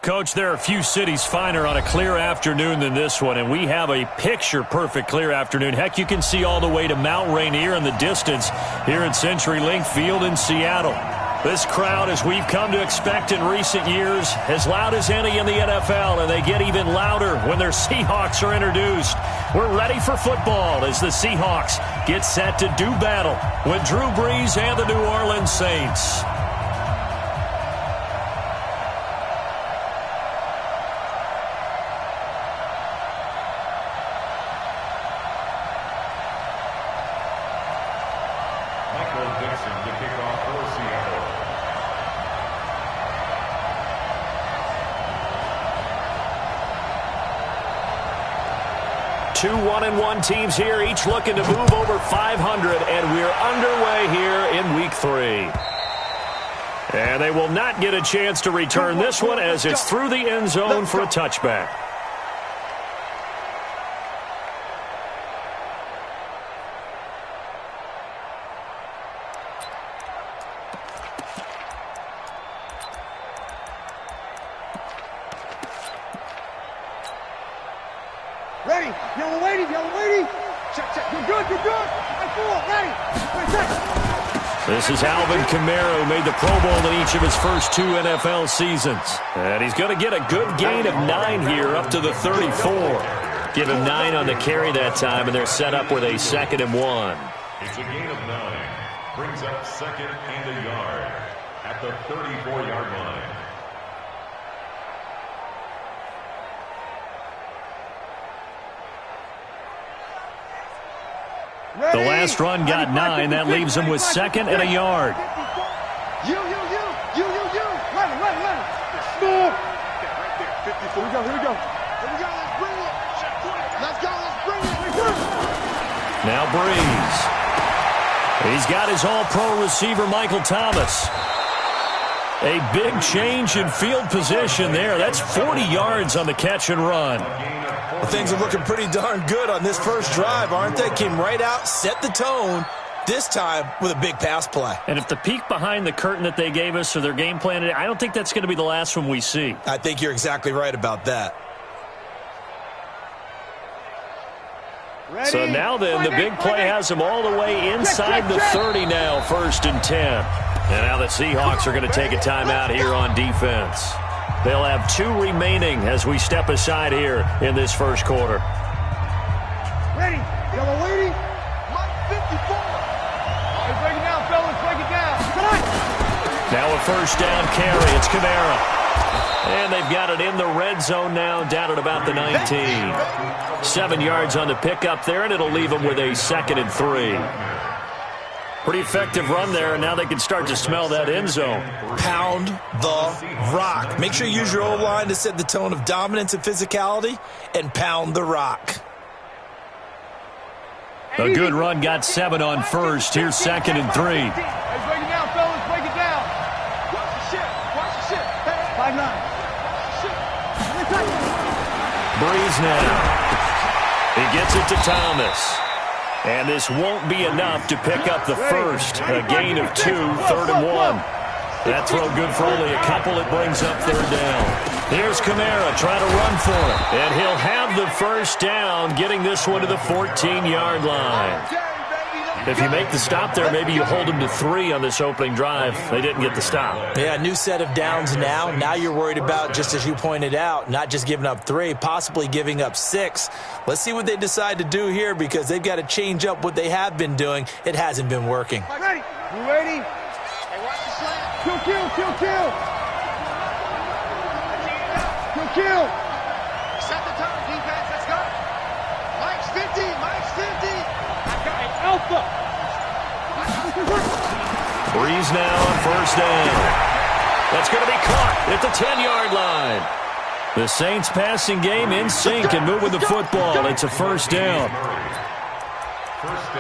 Coach, there are a few cities finer on a clear afternoon than this one, and we have a picture-perfect clear afternoon. Heck, you can see all the way to Mount Rainier in the distance here at CenturyLink Field in Seattle. This crowd, as we've come to expect in recent years, as loud as any in the NFL, and they get even louder when their Seahawks are introduced. We're ready for football as the Seahawks get set to do battle with Drew Brees and the New Orleans Saints. Two 1-1 teams here, each looking to move over 500, and we're underway here in Week 3. And they will not get a chance to return this one as it's through the end zone for a touchback. Ready, yellow lady, check, you're good, ready, This is Alvin Kamara, who made the Pro Bowl in each of his first 2 NFL seasons. And he's going to get a good gain of 9 here up to the 34. Give him 9 on the carry that time, and they're set up with a 2nd and 1. It's a gain of 9. Brings up 2nd and a yard at the 34-yard line. The last run got 9. That leaves him with 2nd and a yard. You. Let him. Score. Here we go. Let's bring it. Let's bring it. Now Brees. He's got his all-pro receiver, Michael Thomas. A big change in field position there. That's 40 yards on the catch and run. Well, things are looking pretty darn good on this first drive, aren't they? Came right out, set the tone, this time with a big pass play. And if the peek behind the curtain that they gave us or their game plan, I don't think that's going to be the last one we see. I think you're exactly right about that. Ready. So now then, the big play has them all the way inside the 30 now, 1st and 10. And now the Seahawks are going to take a timeout here on defense. They'll have 2 remaining as we step aside here in this first quarter. Ready, yellow lady, Mike 54. Break it down, fellas, break it down. Now a 1st down carry. It's Kamara. And they've got it in the red zone now, down at about the 19. 7 yards on the pickup there, and it'll leave them with a 2nd and 3. Pretty effective run there, and now they can start to smell that end zone. Pound the rock. Make sure you use your O-line to set the tone of dominance and physicality, and pound the rock. A good run, got 7 on 1st. Here's 2nd and 3. Hey, break it down, fellas, break it down. Watch the shit. 5-9. Brees now. He gets it to Thomas. And this won't be enough to pick up the first. A gain of 2, 3rd and 1. That throw good for only a couple. It brings up 3rd down. Here's Kamara trying to run for it. And he'll have the 1st down, getting this one to the 14-yard line. If you make the stop there, maybe you hold them to 3 on this opening drive. They didn't get the stop. Yeah, new set of downs now. Now you're worried about, just as you pointed out, not just giving up 3, possibly giving up 6. Let's see what they decide to do here, because they've got to change up what they have been doing. It hasn't been working. Ready? You ready? Hey, watch the slant. Kill. Set the tone, defense. Let's go. Mike's 50. Alpha. Brees now on 1st down. That's going to be caught at the 10-yard line. The Saints passing game in sync and moving the football. It's a 1st down.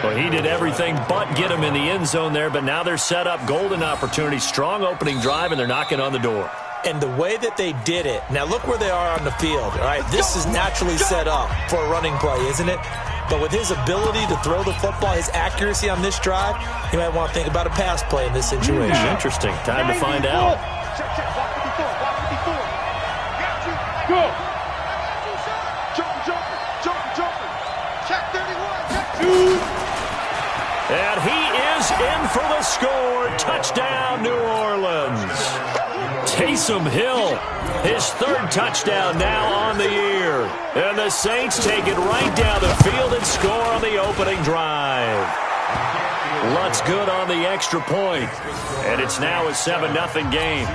Well, he did everything but get him in the end zone there, but now they're set up. Golden opportunity, strong opening drive, and they're knocking on the door. And the way that they did it, now look where they are on the field. All right, this is naturally set up for a running play, isn't it? But with his ability to throw the football, his accuracy on this drive, you might want to think about a pass play in this situation. Interesting. Time to find out. go. Jumping. Check 31. Check 2. And he is in for the score. Touchdown, New Orleans. Taysom Hill, his third touchdown now on the year. And the Saints take it right down the field and score on the opening drive. Lutz good on the extra point. And it's now a 7-0 game.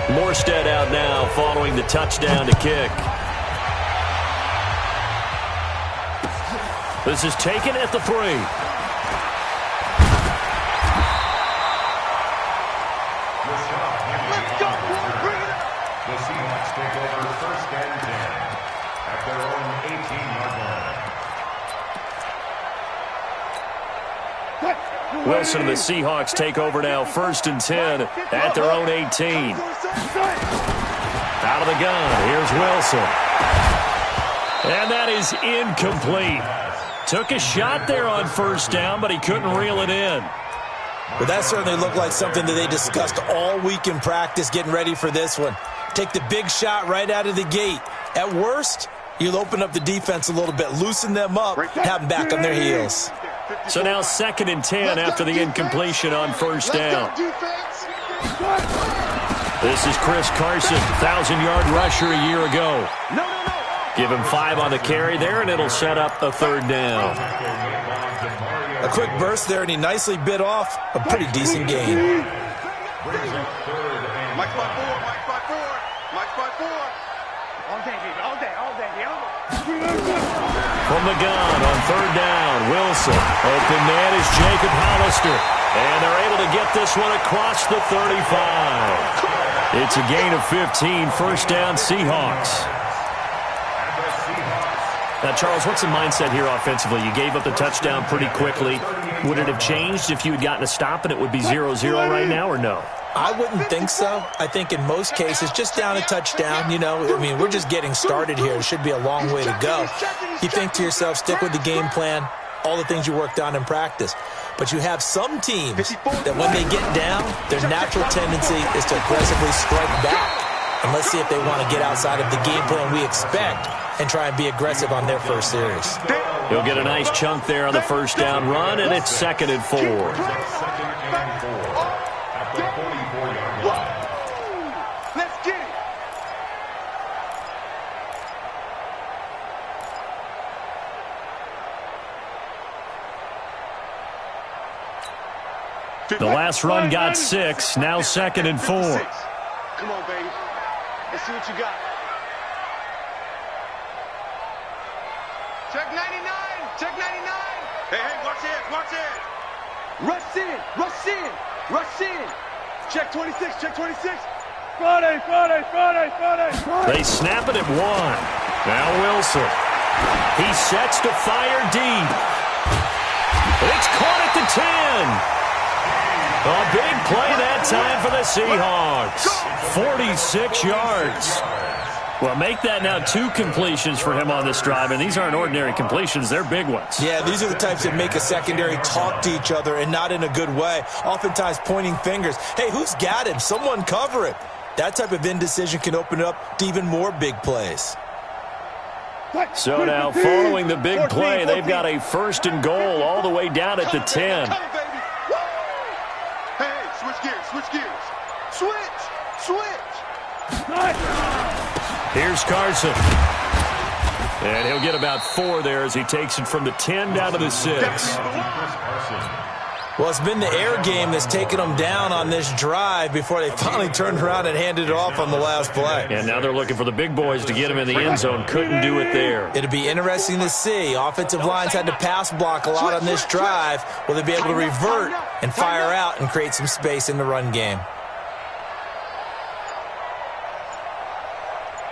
Morstead out now following the touchdown to kick. This is taken at the 3. Let's go, boy. Bring it up. The Seahawks take over first and 10 at their own 18-yard line. Wilson and the Seahawks take over now first and 10 at their own 18. Out of the gun, here's Wilson. And that is incomplete. Took a shot there on first down, but he couldn't reel it in. Well, that certainly looked like something that they discussed all week in practice getting ready for this one. Take the big shot right out of the gate. At worst, you'll open up the defense a little bit, loosen them up, have them back on their heels. So now 2nd and 10 after the incompletion on first down. This is Chris Carson, 1,000-yard rusher a year ago. Give him 5 on the carry there, and it'll set up a 3rd down. A quick burst there, and he nicely bit off a pretty decent gain. Mike 5-4. All day. From the gun on 3rd down, Wilson. Open man is Jacob Hollister. And they're able to get this one across the 35. It's a gain of 15, first down Seahawks. Now, Charles, what's the mindset here offensively? You gave up the touchdown pretty quickly. Would it have changed if you had gotten a stop and it would be 0-0 right now, or no? I wouldn't think so. I think in most cases, just down a touchdown, you know, I mean, we're just getting started here. It should be a long way to go. You think to yourself, stick with the game plan, all the things you worked on in practice. But you have some teams that when they get down, their natural tendency is to aggressively strike back. And let's see if they want to get outside of the game plan we expect and try and be aggressive on their first series. He'll get a nice chunk there on the first down run, and it's 2nd and 4. At the 44-yard line. Let's get it. The last run got 6, now 2nd and 4. Come on, baby. Let's see what you got. Check 99. Hey, watch it. Rush in. Check 26. Friday. They snap it at 1. Now Wilson. He sets to fire deep. It's caught at the 10. A big play that time for the Seahawks. 46 yards. Well, make that now 2 completions for him on this drive, and these aren't ordinary completions. They're big ones. Yeah, these are the types that make a secondary talk to each other and not in a good way, oftentimes pointing fingers. Hey, who's got him? Someone cover it. That type of indecision can open it up to even more big plays. So now, following the big play, they've got a 1st and goal all the way down at the 10. Hey, switch gears. Switch. Here's Carson. And he'll get about 4 there as he takes it from the 10 down to the 6. Well, it's been the air game that's taken them down on this drive before they finally turned around and handed it off on the last play. And now they're looking for the big boys to get him in the end zone. Couldn't do it there. It'll be interesting to see. Offensive lines had to pass block a lot on this drive. Will they be able to revert and fire out and create some space in the run game?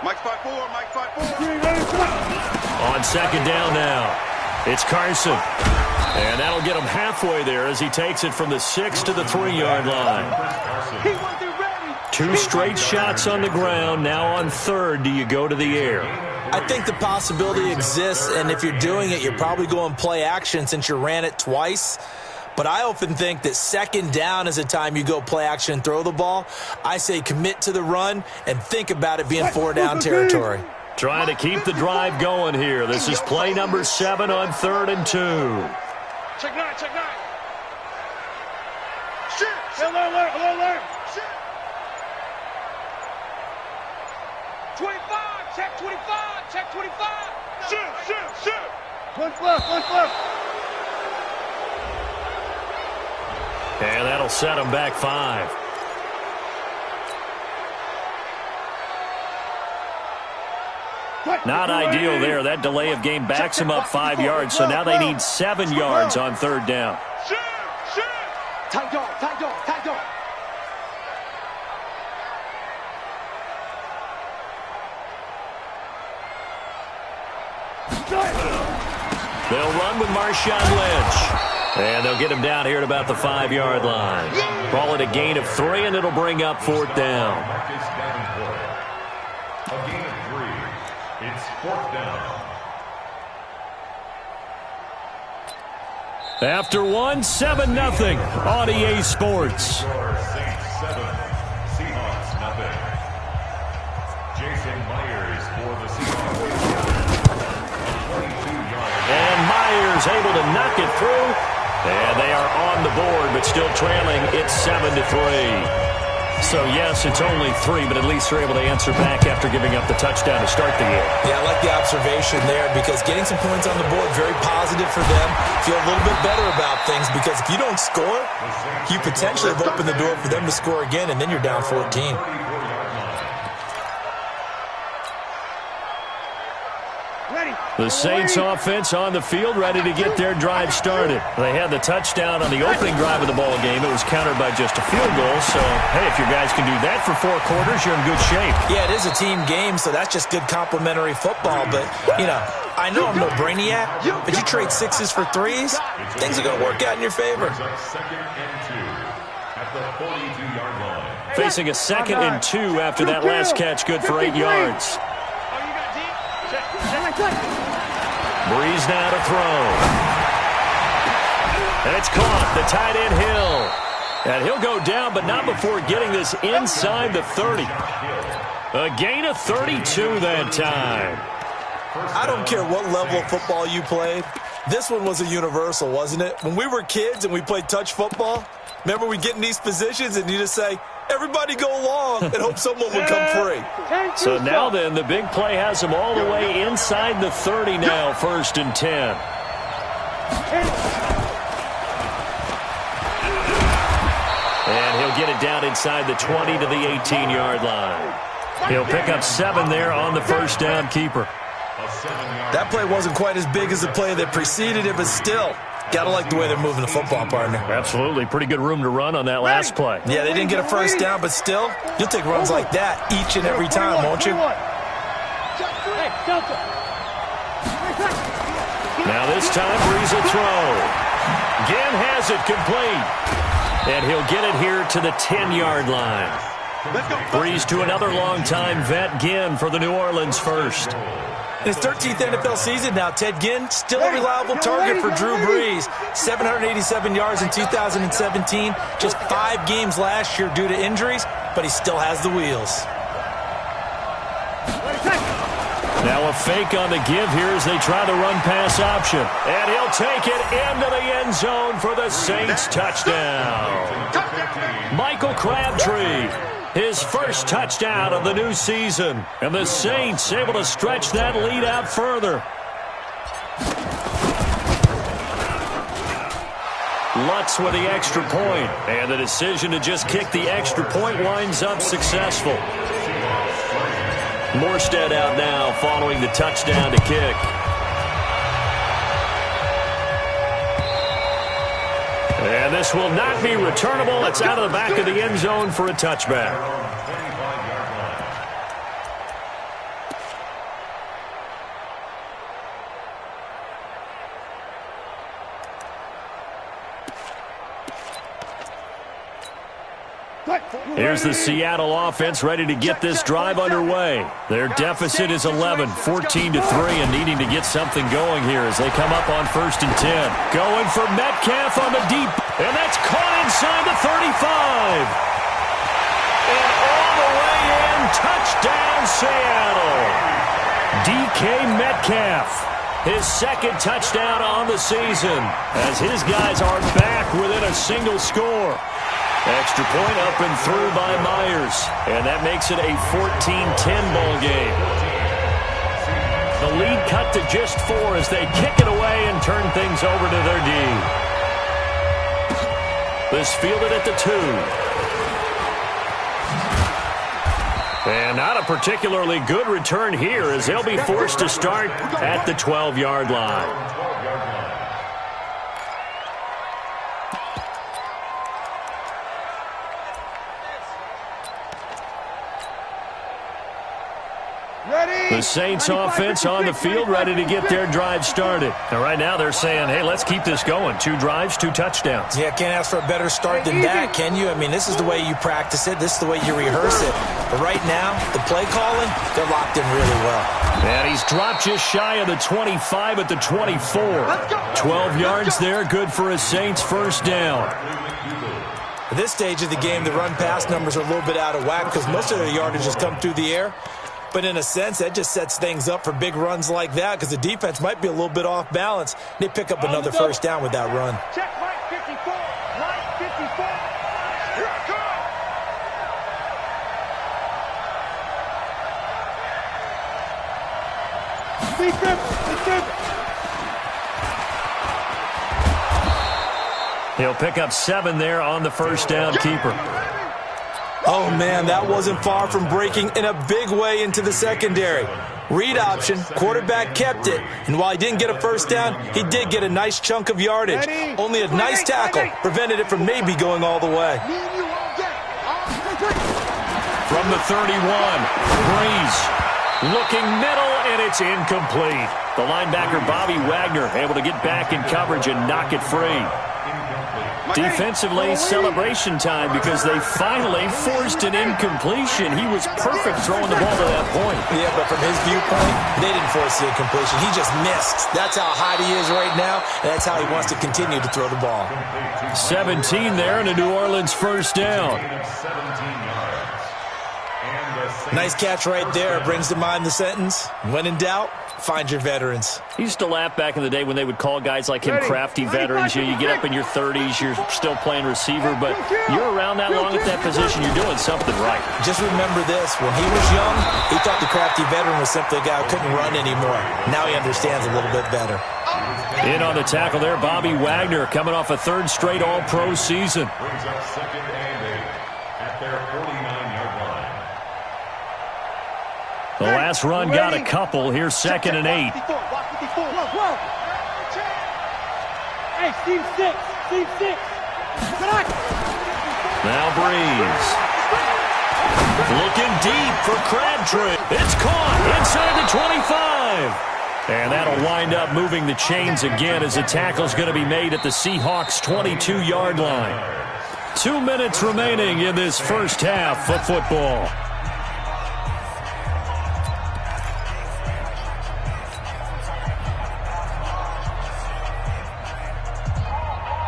Mike 5-4. On 2nd down now, it's Carson. And that'll get him halfway there as he takes it from the 6 to the 3-yard line. 2 straight shots on the ground. Now on 3rd, do you go to the air? I think the possibility exists, and if you're doing it, you're probably going play action since you ran it twice. But I often think that second down is a time you go play action and throw the ball. I say commit to the run and think about it being 4-down territory. Trying to keep the drive going here. This is play number 7 on 3rd and 2. Check 9, check 9. Shit. Alert. Shit. 25, check 25, check 25. Shit. One left. And that'll set them back 5. Not ideal there. That delay of game backs them up 5 yards, so now they need 7 yards on 3rd down. Tight dog. They'll run with Marshawn Lynch. And they'll get him down here at about the 5-yard line. Call it a gain of 3, and it'll bring up 4th down. A gain of 3. It's 4th down. After 1, 7-0 on EA Sports. Saints 7, Seahawks nothing. Jason Myers for the Seahawks. And Myers able to knock it through. And they are on the board, but still trailing. It's 7-3. So, yes, it's only 3, but at least they're able to answer back after giving up the touchdown to start the game. Yeah, I like the observation there because getting some points on the board, very positive for them. Feel a little bit better about things because if you don't score, you potentially have opened the door for them to score again, and then you're down 14. The Saints offense on the field, ready to get their drive started. They had the touchdown on the opening drive of the ball game. It was countered by just a field goal. So, hey, if your guys can do that for 4 quarters, you're in good shape. Yeah, it is a team game, so that's just good complementary football. But, you know, I know I'm no brainiac, but you trade 6s for 3s, things are going to work out in your favor. Second and 2 at the 42-yard line. Facing a 2nd and 2 after that last catch, good for 8 yards. Breeze now to throw. And it's caught. The tight end Hill. And he'll go down, but not before getting this inside the 30. A gain of 32 that time. I don't care what level of football you played. This one was a universal, wasn't it? When we were kids and we played touch football, remember we get in these positions and you just say, everybody go long and hope someone would come free. So now then, the big play has him all the way inside the 30 now, 1st and 10. And he'll get it down inside the 20 to the 18-yard line. He'll pick up 7 there on the 1st down keeper. That play wasn't quite as big as the play that preceded it, but still, got to like the way they're moving the football, partner. Absolutely. Pretty good room to run on that last play. Yeah, they didn't get a 1st down, but still, you'll take runs like that each and every time, won't you? Now this time, Breeze will throw. Ginn has it complete. And he'll get it here to the 10-yard line. Breeze to another long-time vet, Ginn, for the New Orleans first. In his 13th NFL season now, Ted Ginn, still a reliable target for Drew Brees. 787 yards in 2017, just 5 games last year due to injuries, but he still has the wheels. Now a fake on the give here as they try the run-pass option. And he'll take it into the end zone for the Saints touchdown. Michael Crabtree, his first touchdown of the new season. And the Saints able to stretch that lead out further. Lutz with the extra point. And the decision to just kick the extra point winds up successful. Morstead out now following the touchdown to kick. And this will not be returnable. It's out of the back of the end zone for a touchback. Here's the Seattle offense ready to get this drive underway. Their deficit is 11, 14-3, and needing to get something going here as they come up on 1st and 10. Going for Metcalf on the deep, and that's caught inside the 35. And all the way in, touchdown Seattle. DK Metcalf, his 2nd touchdown on the season, as his guys are back within a single score. Extra point up and through by Myers, and that makes it a 14-10 ball game. The lead cut to just 4 as they kick it away and turn things over to their D. This fielded at the 2. And not a particularly good return here as they'll be forced to start at the 12-yard line. The Saints offense on the field ready to get their drive started. And right now they're saying, hey, let's keep this going. 2 drives, 2 touchdowns. Yeah, can't ask for a better start than that, can you? I mean, this is the way you practice it. This is the way you rehearse it. But right now, the play calling, they're locked in really well. And he's dropped just shy of the 25 at the 24. 12 yards there, good for a Saints first down. At this stage of the game, the run-pass numbers are a little bit out of whack because most of their yardage has come through the air. But in a sense, that just sets things up for big runs like that because the defense might be a little bit off balance. They pick up another first down with that run. Check right 54. Right 54. He'll pick up 7 there on the first down keeper. Oh, man, that wasn't far from breaking in a big way into the secondary. Read option, quarterback kept it, and while he didn't get a first down, he did get a nice chunk of yardage. Only a nice tackle prevented it from maybe going all the way. From the 31, Breeze looking middle, and it's incomplete. The linebacker, Bobby Wagner, able to get back in coverage and knock it free. Defensively, celebration time because they finally forced an incompletion. He was perfect throwing the ball to that point. Yeah, but from his viewpoint, they didn't force the incompletion. He just missed. That's how hot he is right now, and that's how he wants to continue to throw the ball. 17 there and a New Orleans first down. Nice catch right there. Brings to mind the sentence, when in doubt, find your veterans. He used to laugh back in the day when they would call guys like him crafty veterans. You get up in your 30s, you're still playing receiver, but you're around that long at that position, you're doing something right. Just remember this, when he was young, he thought the crafty veteran was simply a guy who couldn't run anymore. Now he understands a little bit better. In on the tackle there, Bobby Wagner, coming off a 3rd straight All-Pro season. Brings up 2nd and 8 at their 49-yard line. The last run got a couple. Here's 2nd and 8. Hey, Steve 6. Steve 6. Now Breeze. Looking deep for Crabtree. It's caught inside the 25. And that'll wind up moving the chains again as the tackle's going to be made at the Seahawks' 22-yard line. 2 minutes remaining in this first half of football.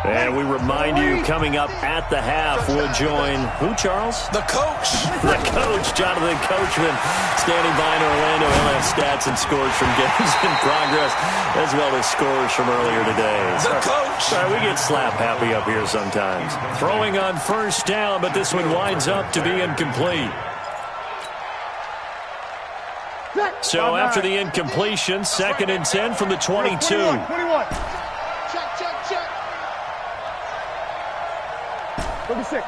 And we remind you, coming up at the half, we'll join, who, Charles? The coach. The coach, Jonathan Coachman, standing by in Orlando. He'll have stats and scores from games in progress, as well as scores from earlier today. The coach. Sorry, we get slap happy up here sometimes. Throwing on first down, but this one winds up to be incomplete. So after the incompletion, 2nd and 10 from the 22. 21. Check.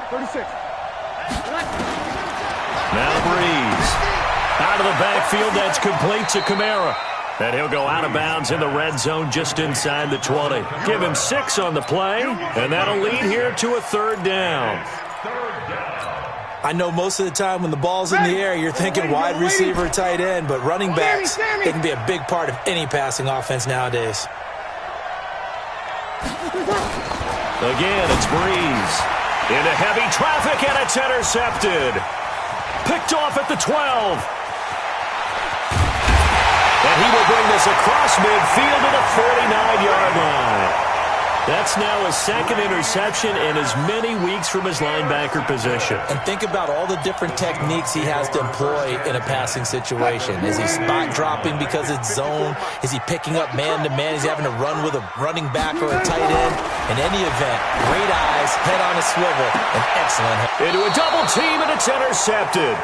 36. Now Breeze. Out of the backfield, that's complete to Kamara. And he'll go out of bounds in the red zone just inside the 20. Give him 6 on the play, and that'll lead here to a 3rd down. I know most of the time when the ball's in the air, you're thinking wide receiver, tight end, but running backs, they can be a big part of any passing offense nowadays. Again, it's Breeze. Into heavy traffic, and it's intercepted. Picked off at the 12. And he will bring this across midfield to the 49-yard line. That's now his second interception in as many weeks from his linebacker position. And think about all the different techniques he has to employ in a passing situation. Is he spot dropping because it's zone? Is he picking up man-to-man? Is he having to run with a running back or a tight end? In any event, great eyes, head on a swivel, and excellent head. Into a double team, and it's intercepted.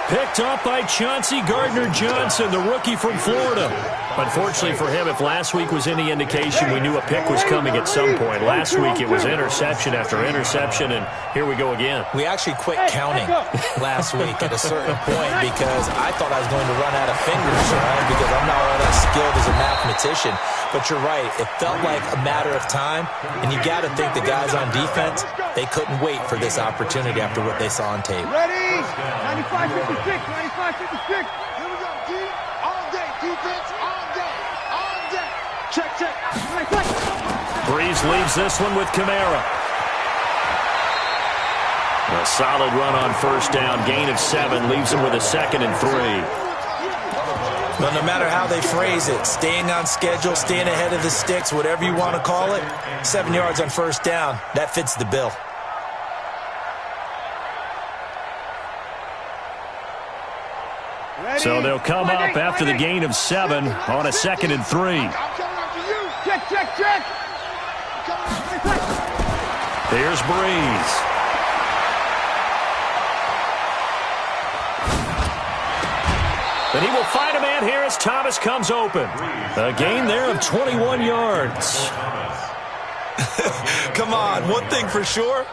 Picked up by Chauncey Gardner-Johnson, the rookie from Florida. Unfortunately for him, if last week was any indication, we knew a pick was coming at some point. Last week it was interception after interception, and here we go again. We actually quit counting last week at a certain point because I thought I was going to run out of fingers, right? Because I'm not all that skilled as a mathematician. But you're right, it felt like a matter of time, and you got to think the guys on defense, they couldn't wait for this opportunity after what they saw on tape. Ready? 95-56, 95-56. Here we go, D. All day, defense, all day, all day. Check. Breeze leaves this one with Kamara. A solid run on first down, gain of 7, leaves him with a 2nd and 3. Well, no matter how they phrase it, staying on schedule, staying ahead of the sticks, whatever you want to call it, 7 yards on first down, that fits the bill. So they'll come up after the gain of 7 on a 2nd and 3. Check. Here's Breeze. And he will find a man here as Thomas comes open. A gain there of 21 yards. Come on, one thing for sure.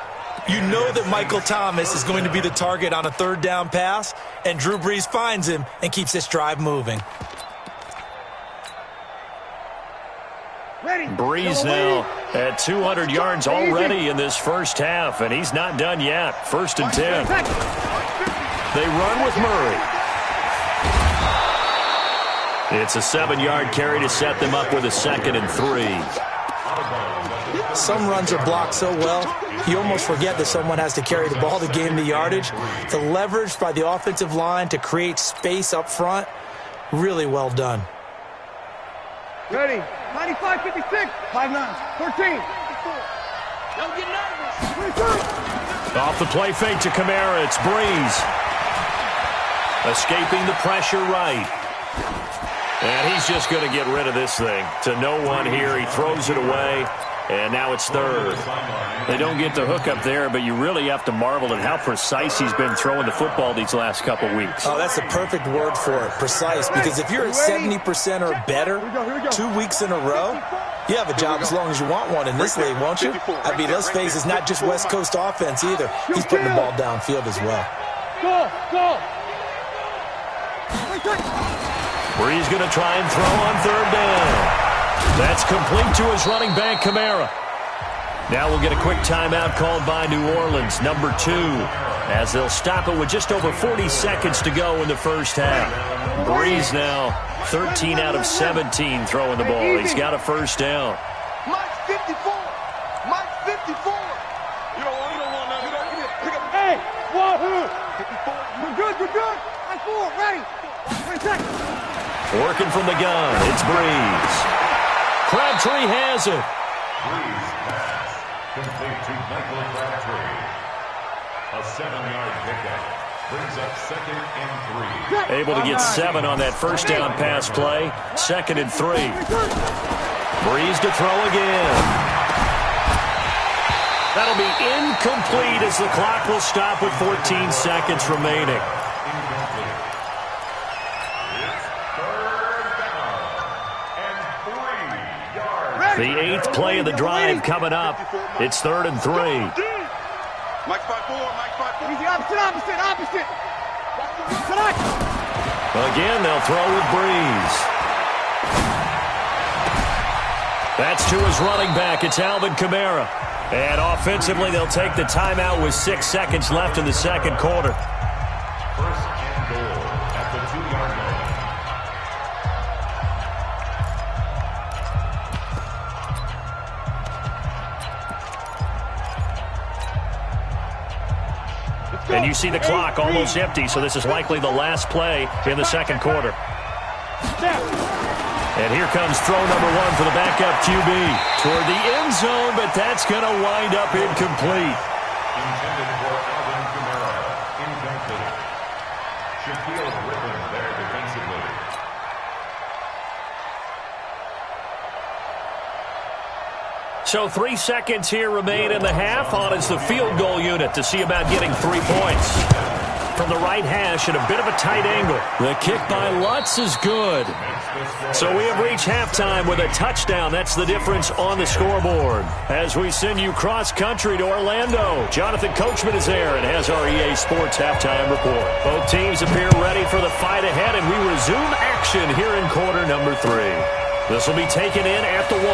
You know that Michael Thomas is going to be the target on a third down pass, and Drew Brees finds him and keeps this drive moving. Breeze now at 200 yards already in this first half, and he's not done yet. 1st and 10. They run with Murray. It's a 7-yard carry to set them up with a 2nd and 3. Some runs are blocked so well, you almost forget that someone has to carry the ball to gain the yardage. The leverage by the offensive line to create space up front, really well done. Ready? 95-56. 5-9. 13. Don't get nervous. Off the play fake to Kamara, it's Breeze. Escaping the pressure right. And he's just going to get rid of this thing. To no one here, he throws it away. And now it's 3rd. They don't get the hook up there, but you really have to marvel at how precise he's been throwing the football these last couple weeks. Oh, that's the perfect word for it, precise. Because if you're at 70% or better 2 weeks in a row, you have a job as long as you want one in this league, won't you? I mean, let's face it, it's not just West Coast offense either. He's putting the ball downfield as well. Go. Breeze going to try and throw on 3rd down. That's complete to his running back, Kamara. Now we'll get a quick timeout called by New Orleans, number 2, as they'll stop it with just over 40 seconds to go in the first half. Breeze now 13 out of 17 throwing the ball. He's got a first down. Mike's 54. Mike's 54. You don't want nothing. Pick up. Hey, 1, 2. You're good. I'm 4. Ready. 20 seconds. Working from the gun, it's Breeze. Crabtree has it. Breeze pass. Complete to Michael Crabtree. A 7-yard pickup. Brings up 2nd and 3. Able to get 7 on that first down pass play. 2nd and 3. Breeze to throw again. That'll be incomplete as the clock will stop with 14 seconds remaining. The 8th play of the drive coming up. It's 3rd and 3. Mike 5-4. Easy, opposite. Again, they'll throw with Breeze. That's to his running back. It's Alvin Kamara. And offensively, they'll take the timeout with 6 seconds left in the second quarter. 1st and goal at the 2-yard line. And you see the clock almost empty, so this is likely the last play in the second quarter. And here comes throw number one for the backup QB. Toward the end zone, but that's going to wind up incomplete. Intended for Alvin Kamara. Incomplete. Shaquille Griffin there defensively. So 3 seconds here remain in the half. On is the field goal unit to see about getting 3 points. From the right hash at a bit of a tight angle. The kick by Lutz is good. So we have reached halftime with a touchdown. That's the difference on the scoreboard. As we send you cross-country to Orlando, Jonathan Coachman is there and has our EA Sports halftime report. Both teams appear ready for the fight ahead, and we resume action here in quarter number 3. This will be taken in at the 1.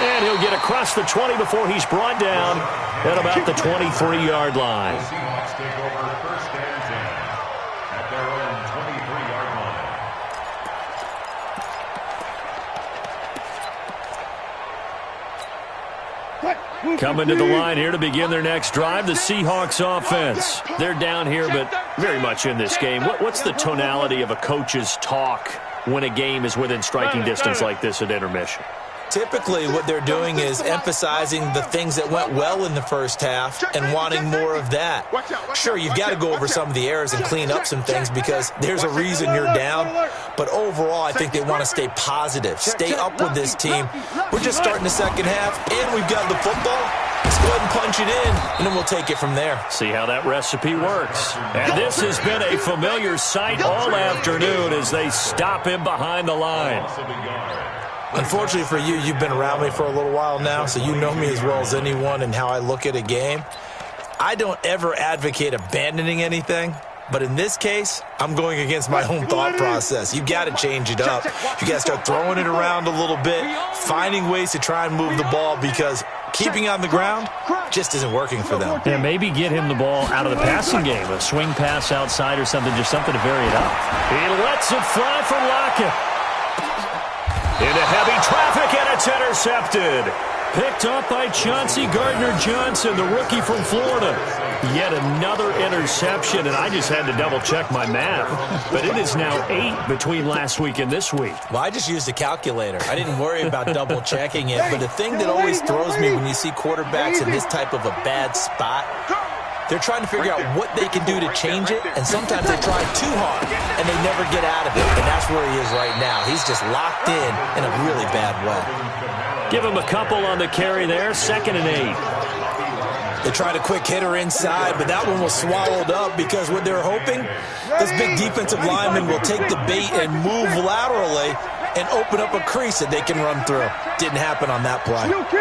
And he'll get across the 20 before he's brought down at about the 23-yard line. The Seahawks take over first and 10 at their own 23-yard line. Coming to the line here to begin their next drive, the Seahawks offense. They're down here, but very much in this game. What's the tonality of a coach's talk when a game is within striking distance like this at intermission? Typically, what they're doing is emphasizing the things that went well in the first half and wanting more of that. Sure, you've got to go over some of the errors and clean up some things because there's a reason you're down. But overall, I think they want to stay positive, stay up with this team. We're just starting the second half, and we've got the football. Let's go ahead and punch it in, and then we'll take it from there. See how that recipe works. And this has been a familiar sight all afternoon as they stop him behind the line. Unfortunately for you, you've been around me for a little while now, so you know me as well as anyone and how I look at a game. I don't ever advocate abandoning anything, but in this case, I'm going against my own thought process. You've got to change it up. You got to start throwing it around a little bit, finding ways to try and move the ball because keeping on the ground just isn't working for them. Yeah, maybe get him the ball out of the passing game, a swing pass outside or something, just something to vary it up. He lets it fly for Lockett. Into heavy traffic, and it's intercepted. Picked up by Chauncey Gardner-Johnson, the rookie from Florida. Yet another interception, and I just had to double-check my math. But it is now 8 between last week and this week. Well, I just used a calculator. I didn't worry about double-checking it. But the thing that always throws me when you see quarterbacks in this type of a bad spot, they're trying to figure out what they can do to change it, and sometimes they try too hard, and they never get out of it. And that's where he is right now. He's just locked in a really bad way. Give him a couple on the carry there, 2nd and 8. They tried a quick hitter inside, but that one was swallowed up because what they're hoping, this big defensive lineman will take the bait and move laterally and open up a crease that they can run through. Didn't happen on that play. 21.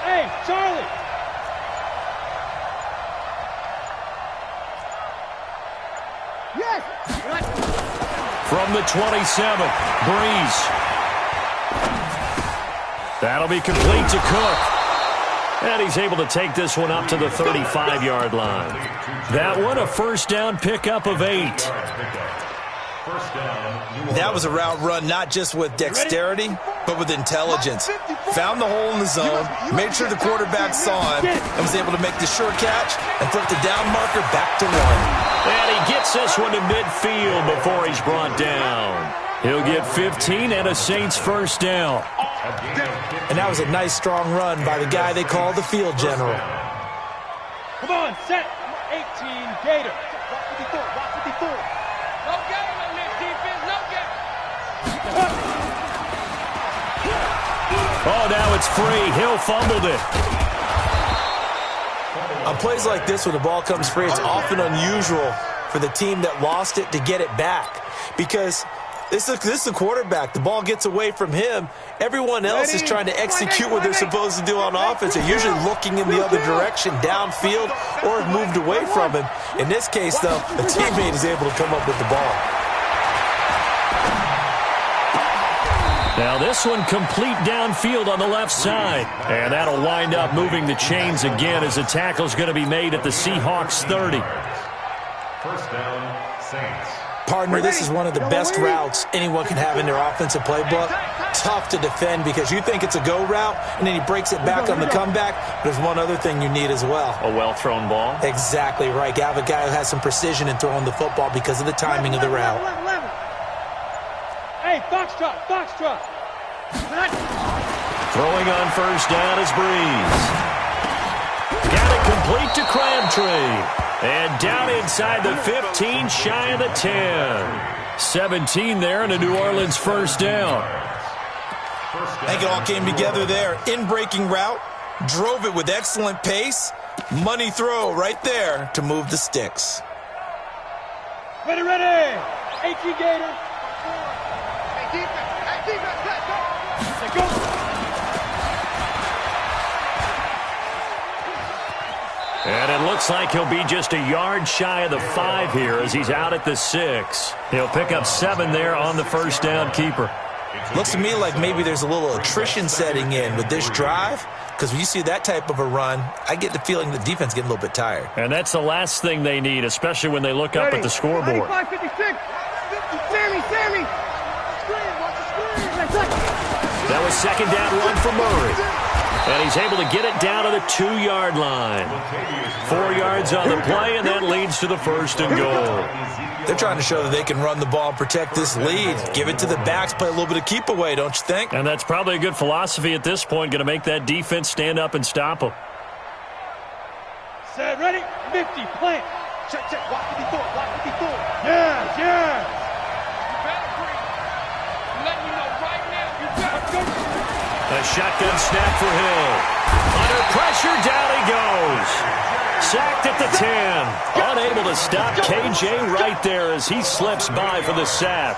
Hey, Charlie. Yes. From the 27, Breeze. That'll be complete to Cook. And he's able to take this one up to the 35-yard line. That one, a first down pickup of 8. That was a route run not just with dexterity, but with intelligence. Found the hole in the zone, made sure the quarterback saw him, and was able to make the sure catch and flip the down marker back to 1. And he gets this one to midfield before he's brought down. He'll get 15 and a Saints first down. And that was a nice, strong run by the guy they call the field general. Come on, set. 18, Gator. Rock 54, rock 54. No game on this defense, no game. Oh, now it's free. Hill fumbled it. On plays like this, when the ball comes free, it's often unusual for the team that lost it to get it back. Because this is the quarterback. The ball gets away from him. Everyone else is trying to execute what they're supposed to do on offense. They're usually looking in the other direction, downfield, or have moved away from him. In this case, though, the teammate is able to come up with the ball. Now this one complete downfield on the left side. And that'll wind up moving the chains again as the tackle's going to be made at the Seahawks 30. First down, Saints. Partner, this is one of the best routes anyone can have in their offensive playbook. Tough to defend because you think it's a go route, and then he breaks it back on the comeback. There's one other thing you need as well. A well-thrown ball? Exactly right. You have a guy who has some precision in throwing the football because of the timing of the route. Hey, foxtrot, foxtrot. Throwing on first down is Breeze. Got it complete to Crabtree. And down inside the 15, shy of the 10. 17 there, and a New Orleans first down. I think it all came together there. In-breaking route, drove it with excellent pace. Money throw right there to move the sticks. Ready, ready. HE Gator. Hey, defense, let's go. Let's go. And it looks like he'll be just a yard shy of the 5 here as he's out at the 6. He'll pick up 7 there on the first down keeper. Looks to me like maybe there's a little attrition setting in with this drive, because when you see that type of a run, I get the feeling the defense getting a little bit tired. And that's the last thing they need, especially when they look up at the scoreboard. 56. Sammy. That was second down run for Murray. And he's able to get it down to the 2-yard line. 4 yards on the play, and that leads to the first and goal. They're trying to show that they can run the ball and protect this lead. Give it to the backs, play a little bit of keep away, don't you think? And that's probably a good philosophy at this point, going to make that defense stand up and stop them. Set, ready, 50, plant. Check, block 54, block 54. Yeah. You better breathe. Let me know right now, you better go. A shotgun snap for Hill. Under pressure, down he goes. Sacked at the 10. Unable to stop KJ right there as he slips by for the sack.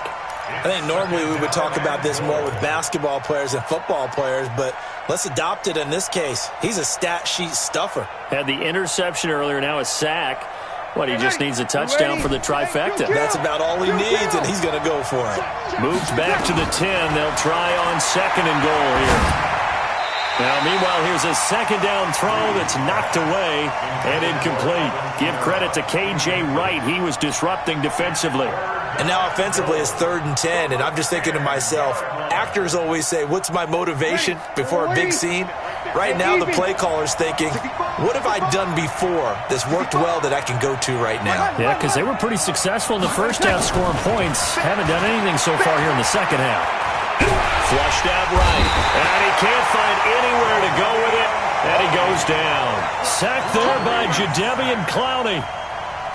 I think normally we would talk about this more with basketball players and football players, but let's adopt it in this case. He's a stat sheet stuffer. Had the interception earlier, now a sack. He just needs a touchdown for the trifecta. That's about all he needs, and he's going to go for it. Moves back to the 10. They'll try on second and goal here. Now, meanwhile, here's a second down throw that's knocked away and incomplete. Give credit to KJ Wright. He was disrupting defensively. And now offensively it's 3rd and 10, and I'm just thinking to myself, actors always say, what's my motivation before a big scene? Right now the play caller's thinking, what have I done before that's worked well that I can go to right now? Yeah, because they were pretty successful in the first half scoring points. Haven't done anything so far here in the second half. Flushed out right, and he can't find anywhere to go with it, and he goes down. Sacked there by Jadeveon Clowney.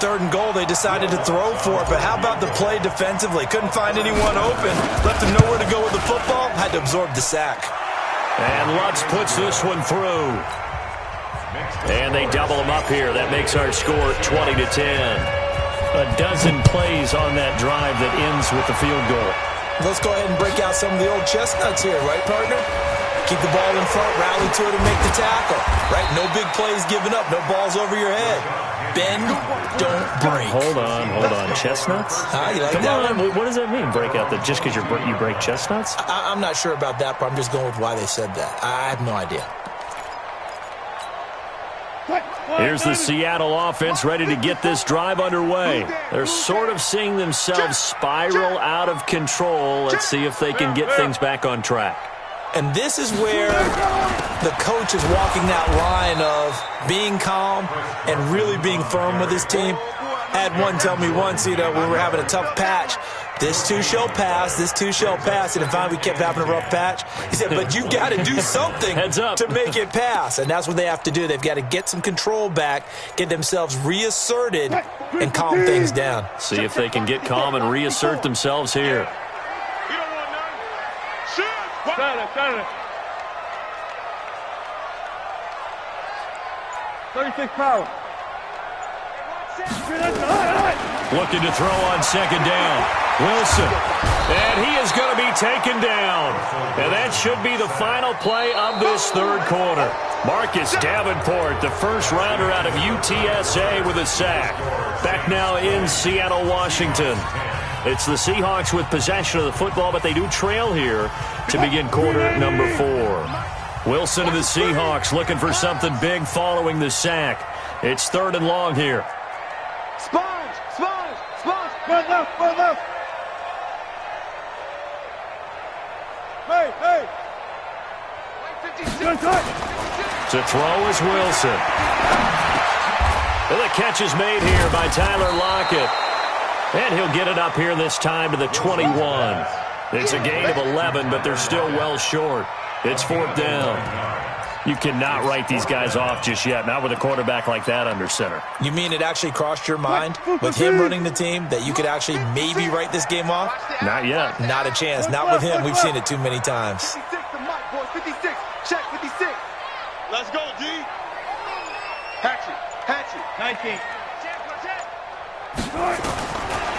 3rd and goal, they decided to throw for it, but how about the play defensively? Couldn't find anyone open, left him nowhere to go with the football, had to absorb the sack. And Lutz puts this one through. And they double him up here. That makes our score 20-10. A dozen plays on that drive that ends with the field goal. Let's go ahead and break out some of the old chestnuts here, right, partner? Keep the ball in front, rally to it, and make the tackle, right? No big plays given up, no balls over your head. Bend, don't break. Hold on. Chestnuts? You like Come that on, one? what does that mean, break out? Just because you break chestnuts? I'm not sure about that, but I'm just going with why they said that. I have no idea. Here's the Seattle offense ready to get this drive underway. They're sort of seeing themselves spiral out of control. Let's see if they can get things back on track. And this is where the coach is walking that line of being calm and really being firm with his team. I had one tell me once, we were having a tough patch. This too shall pass, this too shall pass. And finally we kept having a rough patch. He said, but you got to do something to make it pass. And that's what they have to do. They've got to get some control back, get themselves reasserted, and calm things down. See if they can get calm and reassert themselves here. 36 power. Looking to throw on second down. Wilson. And he is going to be taken down. And that should be the final play of this third quarter. Marcus Davenport, the first rounder out of UTSA with a sack. Back now in Seattle, Washington. It's the Seahawks with possession of the football, but they do trail here to begin quarter number 4. Wilson and the Seahawks looking for something big following the sack. It's 3rd and long here. Sponge! Run left, run left. Hey. To throw is Wilson. Well, the catch is made here by Tyler Lockett. And he'll get it up here this time to the 21. It's a gain of 11, but they're still well short. It's 4th down. You cannot write these guys off just yet, not with a quarterback like that under center. You mean it actually crossed your mind with him running the team that you could actually maybe write this game off? Not yet. Not a chance. Not with him. We've seen it too many times. 56 to Mike, boys. 56. Check 56. Let's go, D. Hatchet. 19.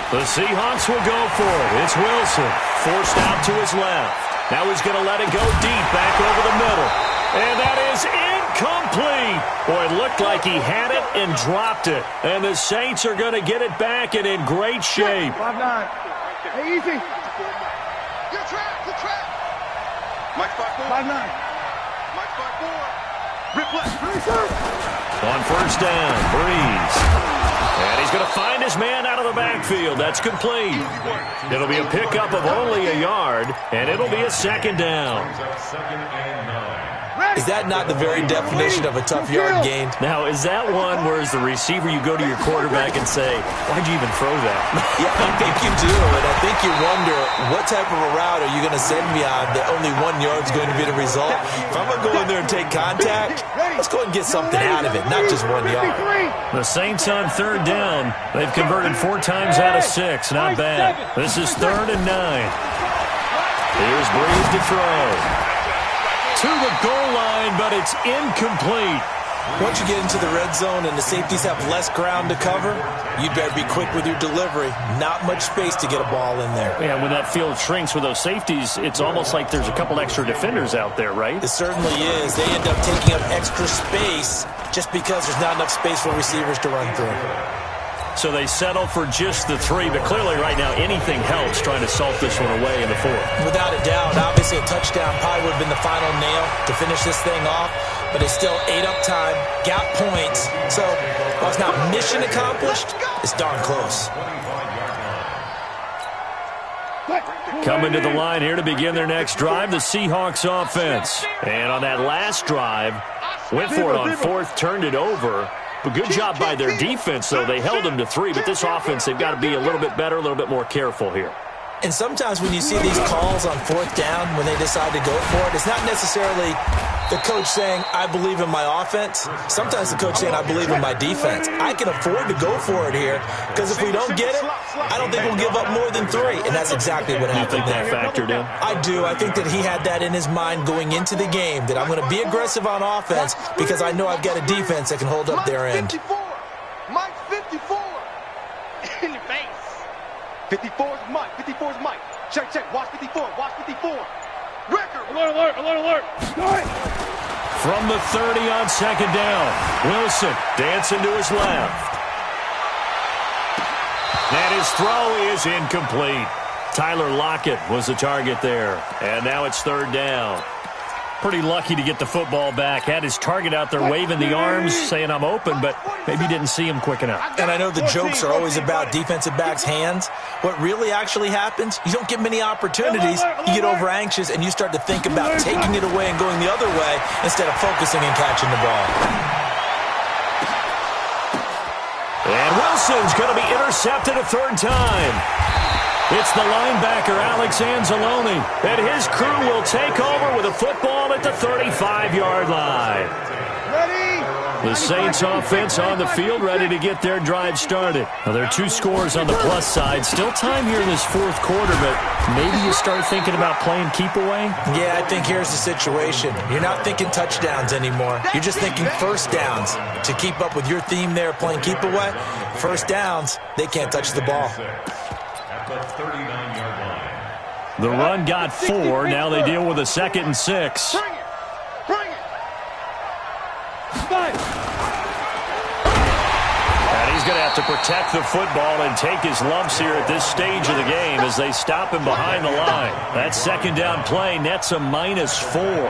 The Seahawks will go for it. It's Wilson. Forced out to his left. Now he's going to let it go deep back over the middle. And that is incomplete. Boy, it looked like he had it and dropped it. And the Saints are going to get it back and in great shape. 5-9. Hey, easy. Good trap. Mike 5-4. 5-9. Mike 5-4. Rip left. On first down, Breeze. And he's going to find his man out of the backfield. That's complete. It'll be a pickup of only a yard, and it'll be a 2nd down. Is that not the very definition of a tough yard gain? Now, is that one where as the receiver you go to your quarterback and say, why'd you even throw that? Yeah, I think you do, and I think you wonder what type of a route are you going to send me on that only 1 yard is going to be the result? If I'm going to go in there and take contact, let's go and get something out of it, not just 1 yard. The Saints on 3rd down. They've converted 4 times out of 6. Not bad. This is 3rd and 9. Here's Breeze to throw. To the goal line, but it's incomplete. Once you get into the red zone and the safeties have less ground to cover, you better be quick with your delivery. Not much space to get a ball in there. Yeah, when that field shrinks with those safeties, it's almost like there's a couple extra defenders out there, right? It certainly is. They end up taking up extra space just because there's not enough space for receivers to run through. So they settle for just the 3, but clearly right now anything helps trying to salt this one away in the 4th. Without a doubt, obviously a touchdown probably would have been the final nail to finish this thing off, but it's still 8 up time, got points, so while it's not mission accomplished, it's darn close. Coming to the line here to begin their next drive, the Seahawks offense. And on that last drive, went for it on 4th, turned it over. But good job by their defense, though. They held them to 3, but this offense, they've got to be a little bit better, a little bit more careful here. And sometimes when you see these calls on 4th down, when they decide to go for it, it's not necessarily the coach saying, I believe in my offense. Sometimes the coach saying, I believe in my defense. I can afford to go for it here because if we don't get it, I don't think we'll give up more than 3. And that's exactly what happened there. You think that factored in? I do. I think that he had that in his mind going into the game, that I'm going to be aggressive on offense because I know I've got a defense that can hold up their end. Mike 54. In your face. 54 is Mike. 54 is Mike. Check. Watch 54. Watch 54. Record. Alert. From the 30 on 2nd down, Wilson dancing to his left. And his throw is incomplete. Tyler Lockett was the target there. And now it's 3rd down. Pretty lucky to get the football back. Had his target out there waving the arms, saying I'm open, but maybe didn't see him quick enough. And I know the jokes are always about defensive backs' hands. What really actually happens, you don't get many opportunities. You get over anxious and you start to think about taking it away and going the other way instead of focusing and catching the ball. And Wilson's going to be intercepted a 3rd time. It's the linebacker, Alex Anzalone, and his crew will take over with a football at the 35-yard line. Ready? The Saints offense on the field, ready to get their drive started. Now, there are 2 scores on the plus side. Still time here in this 4th quarter, but maybe you start thinking about playing keep away? Yeah, I think here's the situation. You're not thinking touchdowns anymore. You're just thinking 1st downs. To keep up with your theme there, playing keep away, 1st downs, they can't touch the ball. The 39-yard line. The run got 4. Now they deal with a 2nd and 6. Bring it. And he's going to have to protect the football and take his lumps here at this stage of the game as they stop him behind the line. That 2nd down play nets a -4.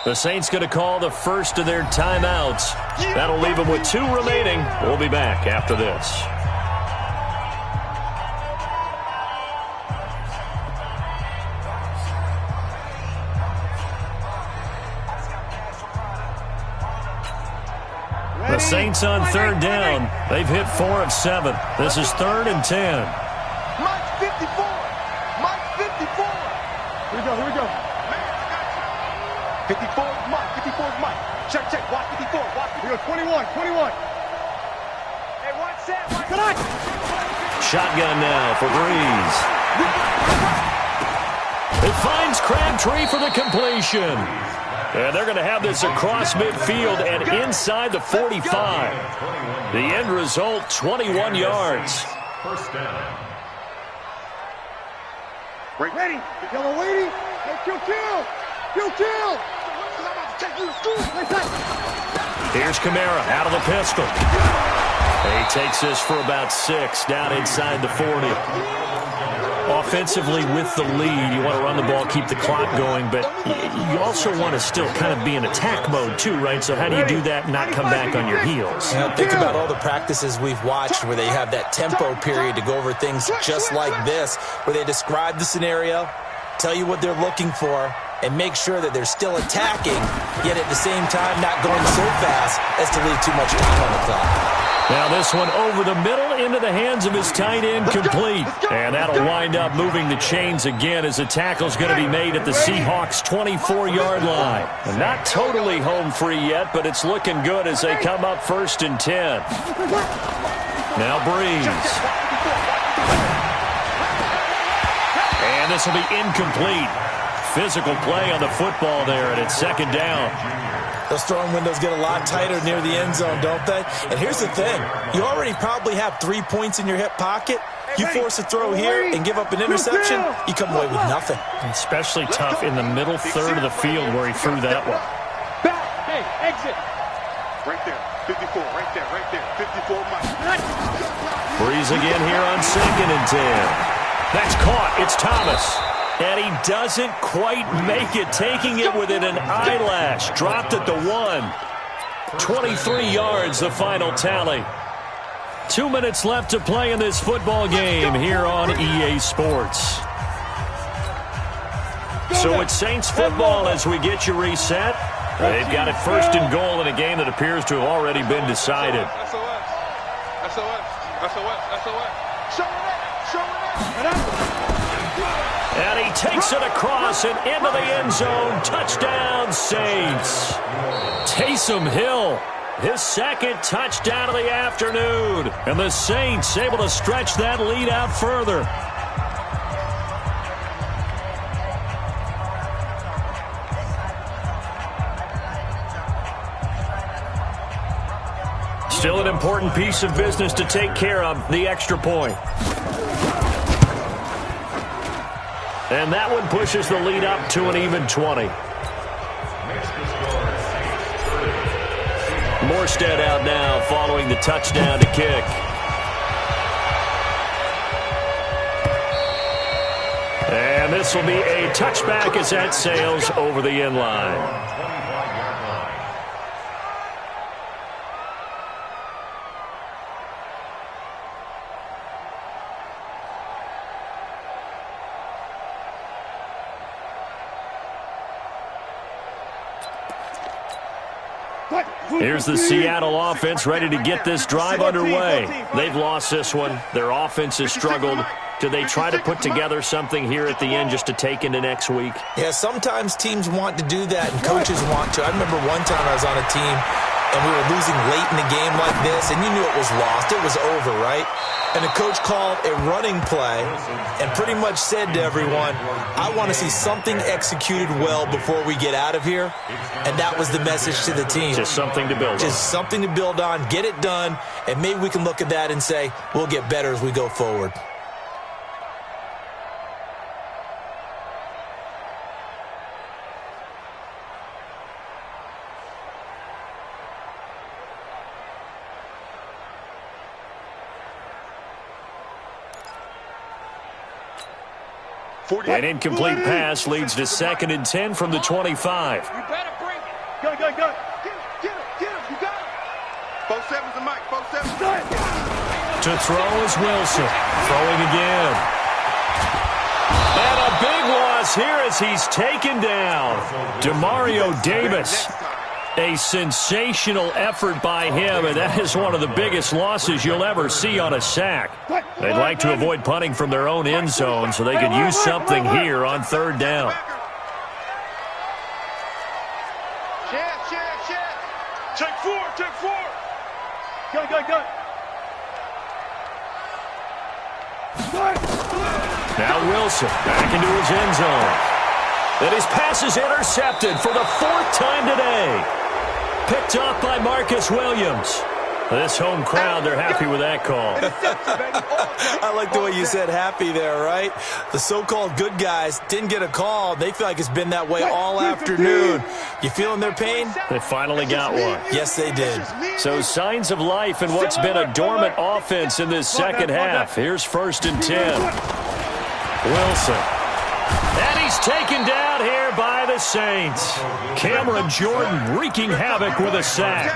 The Saints going to call the first of their timeouts. That'll leave them with 2 remaining. We'll be back after this. The Saints on 3rd down. They've hit 4 of 7. This is 3rd and 10. Mike 54. Mike 54. Here we go. 54 is Mike. 54 is Mike. Check. Watch 54. Watch. Here we go. 21. Hey, watch that. Shotgun now for Breeze. It finds Crabtree for the completion. And they're going to have this across midfield and inside the 45. The end result, 21 yards. First down. Ready. Yellow waiting. Hey, kill. Here's Kamara out of the pistol. He takes this for about 6 down inside the 40. Offensively with the lead, you want to run the ball, keep the clock going, but you also want to still kind of be in attack mode too, right? So how do you do that and not come back on your heels? Think about all the practices we've watched where they have that tempo period to go over things just like this, where they describe the scenario, tell you what they're looking for, and make sure that they're still attacking, yet at the same time not going so fast as to leave too much time on the clock. Now this one over the middle into the hands of his tight end, complete. And that'll wind up moving the chains again as the tackle's going to be made at the Seahawks' 24-yard line. And not totally home free yet, but it's looking good as they come up 1st and 10. Now Breeze. And this will be incomplete. Physical play on the football there, and it's 2nd down. Those throwing windows get a lot tighter near the end zone, don't they? And here's the thing. You already probably have 3 points in your hip pocket. You force a throw here and give up an interception, you come away with nothing. Especially tough in the middle third of the field where he threw that one. Back. Hey, exit. Right there. 54. Right there. 54, Mike. Breeze again here on 2nd and 10. That's caught. It's Thomas. And he doesn't quite make it, taking it within an eyelash. Dropped at the 1. 23 yards, the final tally. 2 minutes left to play in this football game here on EA Sports. So it's Saints football as we get you reset. They've got it 1st and goal in a game that appears to have already been decided. And he takes it across and into the end zone. Touchdown, Saints. Taysom Hill, his 2nd touchdown of the afternoon. And the Saints able to stretch that lead out further. Still an important piece of business to take care of, the extra point. And that one pushes the lead up to an even 20. Morstead out now following the touchdown to kick. And this will be a touchback as that sails over the end line. Here's the Seattle offense ready to get this drive underway. They've lost this one. Their offense has struggled. Do they try to put together something here at the end just to take into next week? Yeah, sometimes teams want to do that and coaches want to. I remember one time I was on a team and we were losing late in a game like this, and you knew it was lost. It was over, right? And the coach called a running play and pretty much said to everyone, I want to see something executed well before we get out of here. And that was the message to the team. Just something to build on. Just something to build on, get it done, and maybe we can look at that and say, we'll get better as we go forward. An incomplete pass leads to 2nd and 10 from the 25. You better bring Go. Get him. You got it. 4-7's the mic. 4-7. To throw is Wilson. Throwing again. And a big loss here as he's taken down. Demario Davis. A sensational effort by him, and that is one of the biggest losses you'll ever see on a sack. They'd like to avoid punting from their own end zone so they could use something here on third down. Take four. Go. Now Wilson back into his end zone. And his pass is intercepted for the 4th time today. Picked off by Marcus Williams. This home crowd, they're happy with that call. I like the way you said happy there, right? The so-called good guys didn't get a call. They feel like it's been that way all afternoon. You feeling their pain? They finally got one. Yes, they did. So signs of life in what's been a dormant offense in this second half. Here's 1st and 10. Wilson. And he's taken down here by the Saints. Cameron Jordan wreaking havoc with a sack.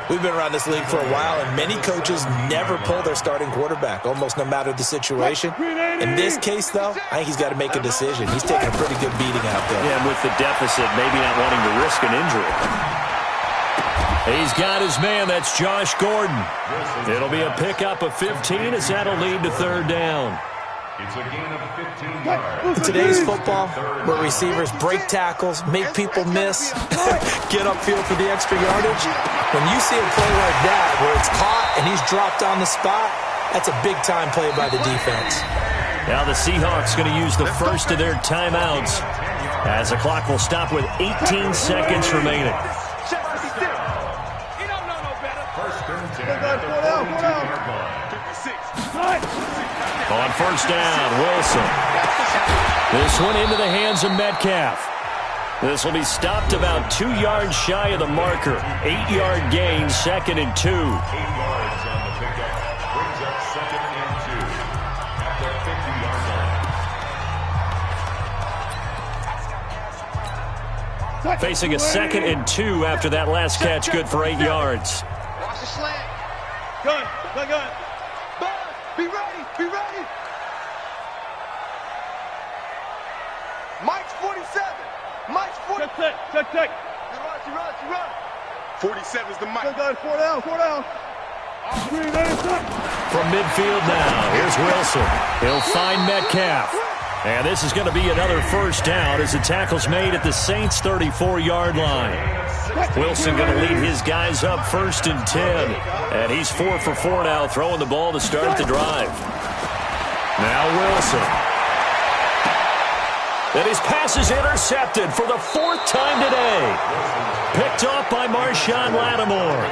We've been around this league for a while, and many coaches never pull their starting quarterback, almost no matter the situation. In this case, though, I think he's got to make a decision. He's taking a pretty good beating out there. Yeah, and with the deficit, maybe not wanting to risk an injury. He's got his man. That's Josh Gordon. It'll be a pickup of 15 as that'll lead to third down. It's a gain of 15 yards. In today's football, where receivers break tackles, make people miss, get upfield for the extra yardage, when you see a play like that where it's caught and he's dropped on the spot, that's a big-time play by the defense. Now the Seahawks going to use the first of their timeouts as the clock will stop with 18 seconds remaining. On first down, Wilson. This one into the hands of Metcalf. This will be stopped about 2 yards shy of the marker. 8-yard gain, 2nd and 2. 8 yards on the pickup. Brings up 2nd and 2 at the 50-yard line. Facing a 2nd and 2 after that last catch, good for 8 yards. Watch the slant. Gun. Be ready. Mike's 47. Mike's 47. Check. You run. 47's the Mike. Go, 4 down. From midfield now, here's Wilson. He'll find Metcalf. And this is going to be another first down as the tackle's made at the Saints' 34-yard line. Wilson going to lead his guys up 1st and 10. And he's 4 for 4 now, throwing the ball to start the drive. Now Wilson. And his pass is intercepted for the 4th time today. Picked off by Marshawn Lattimore.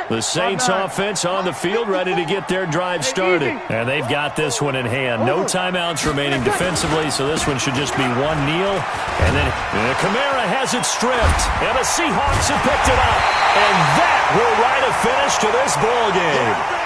The Saints offense on the field ready to get their drive started. And they've got this one in hand. No timeouts remaining defensively, so this one should just be one kneel. And then Kamara has it stripped. And the Seahawks have picked it up. And that will write a finish to this ball game.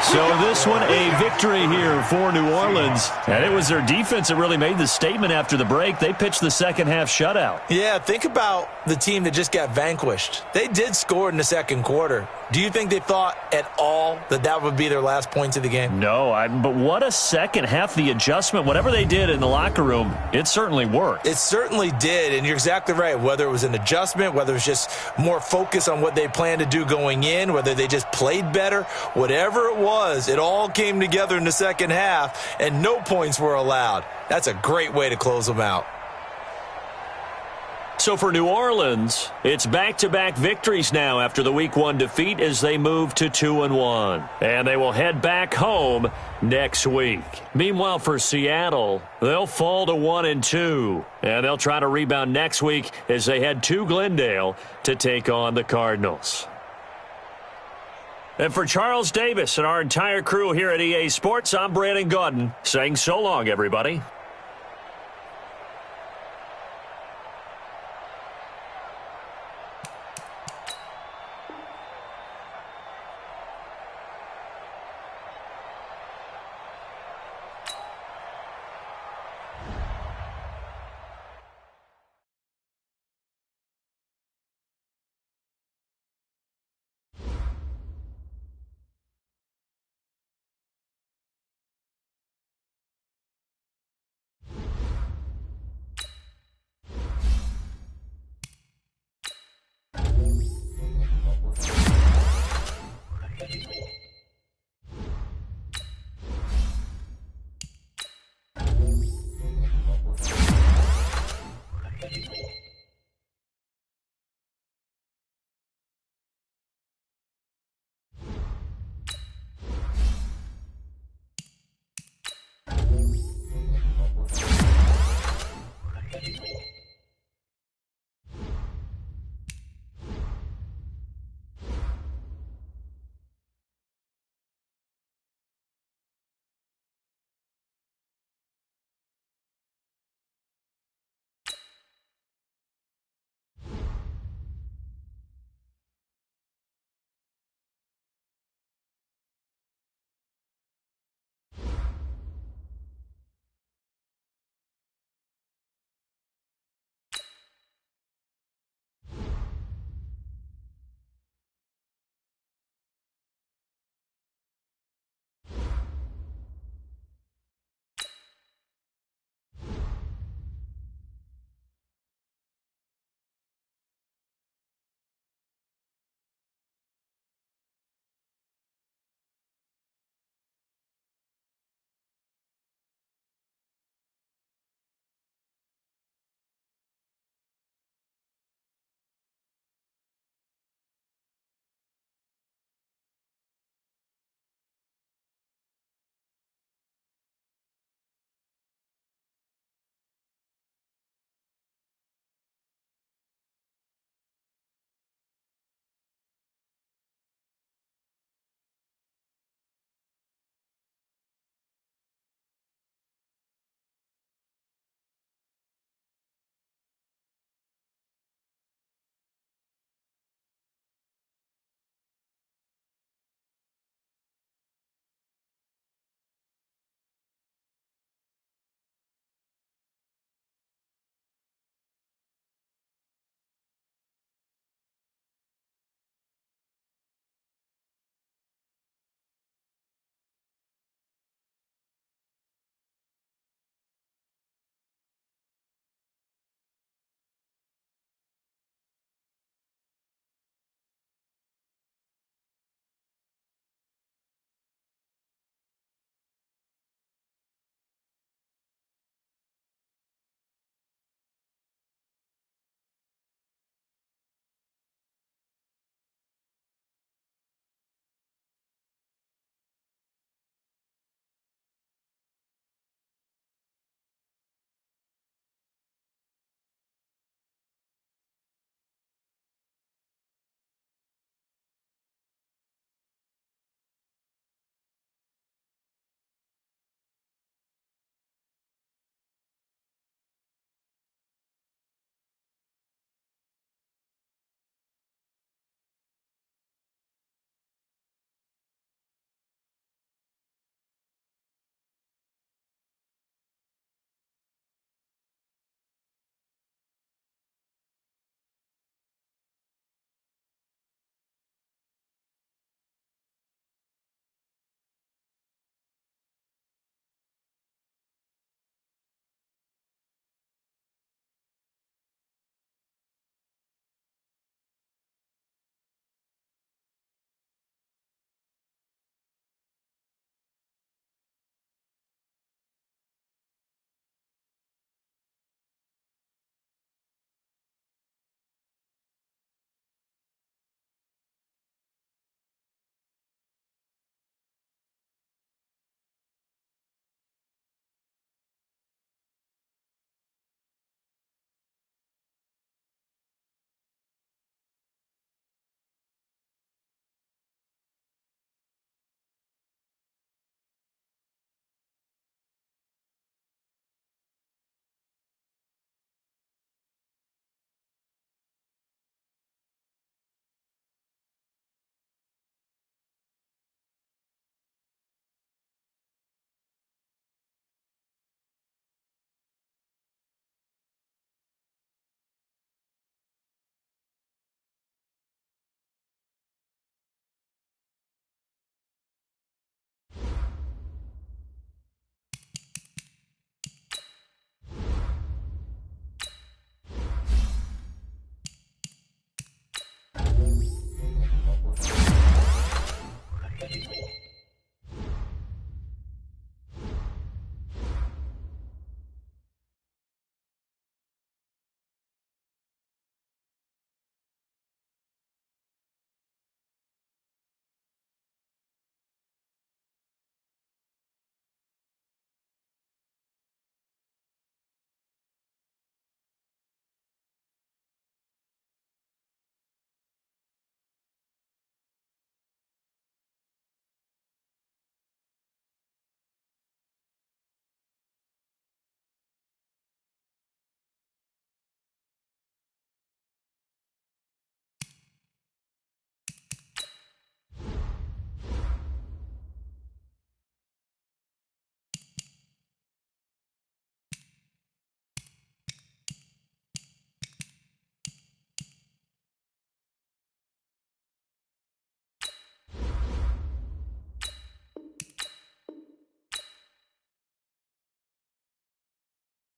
So this one a victory here for New Orleans. And it was their defense that really made the statement after the break. They pitched the second half shutout. Yeah, think about the team that just got vanquished. They did score in the second quarter. Do you think they thought at all that that would be their last points of the game? No, but what a second half. The adjustment, whatever they did in the locker room, it certainly worked. It certainly did, and you're exactly right. Whether it was an adjustment, whether it was just more focus on what they planned to do going in, whether they just played better, whatever it was, it all came together in the second half, and no points were allowed. That's a great way to close them out. So for New Orleans, it's back-to-back victories now after the Week 1 defeat as they move to 2-1. And they will head back home next week. Meanwhile, for Seattle, they'll fall to 1-2. And they'll try to rebound next week as they head to Glendale to take on the Cardinals. And for Charles Davis and our entire crew here at EA Sports, I'm Brandon Gaudin saying so long, everybody.